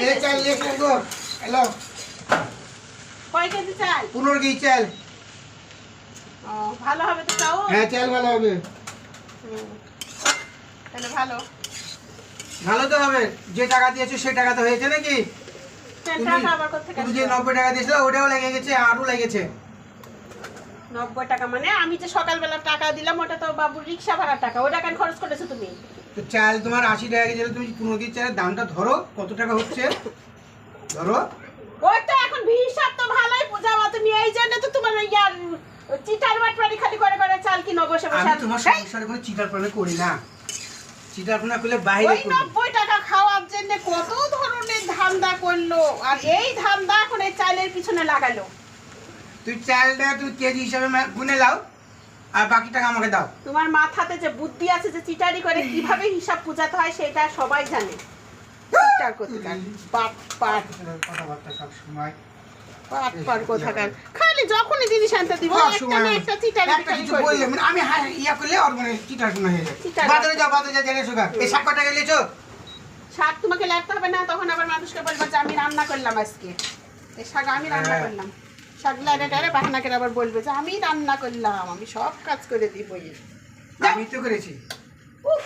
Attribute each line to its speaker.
Speaker 1: এই চাল লিখে গো হ্যালো
Speaker 2: কয় কেজি চাল
Speaker 1: 15 কেজি চাল
Speaker 2: ও ভালো হবে তো চাও
Speaker 1: হ্যাঁ চাল ভালো হবে
Speaker 2: তাহলে ভালো
Speaker 1: ভালো তো হবে যে টাকা দিয়েছো সেই টাকা তো হয়েছে নাকি
Speaker 2: টাকা আবার কোথা থেকে
Speaker 1: তুমি যে 90 টাকা দিয়েছিলে ওটাও লেগে গেছে আরও লেগেছে
Speaker 2: 90 টাকা মানে আমি যে সকালবেলা টাকা দিলাম ওটা তো বাবুর রিকশা ভাড়ার টাকা ওটা কেন খরচ করেছো তুমি
Speaker 1: তো চাল তোমার 80 টাকা কেজি তুমি 15 কেজি চালের দামটা ধরো কত টাকা হচ্ছে ধরো
Speaker 2: ওই তো এখন হিসাব তো ভালোই বুঝাবো তুমি এই জন্য তো তোমার ইয়ার চিটার বাটপাড়ি খালি করে করে চাল কিনো বসে বসে
Speaker 1: আমি তোমার সংসারে কোনো চিটারপনা করি না চিটারপনা করলে বাইরে
Speaker 2: ওই 90 টাকা খাওয়ার জন্য কত ধরনের ধান্দা করলো আর এই ধান্দা এখন এই চালের পিছনে লাগালো
Speaker 1: তুই চালটা তুই কেজি হিসাবে গুনে লাও আর বাকি টাকা আমাকে দাও
Speaker 2: তোমার মাথাতে যে বুদ্ধি আছে যে চিটারি করে কিভাবে হিসাব পূজাতে হয় সেটা সবাই জানে চিটার কোথাকার বাট পাট
Speaker 1: কথাবার্তা সব সময়
Speaker 2: পাট পাট কোথাকার খালি যখনই জিনিস আনতে দিব একটা না একটা চিটারি
Speaker 1: একটা কিছু বললে মানে আমি ইয়া করলে আর মানে চিটারপনা হয়ে যায়
Speaker 2: চিটার
Speaker 1: বাজারে যা জেনে শুকা এই শাক কটা গেলেছো
Speaker 2: শাক তোমাকে লাগতে হবে না তখন আবার মানুষকে বলবো যে আমি রান্না করলাম আজকে এই শাক আমি রান্না করলাম শাক লাগে টারে বাহানা করে আবার বলবে যে আমি রান্না করলাম আমি সব কাজ করে দিব
Speaker 1: আমি তো করেছি
Speaker 2: উফ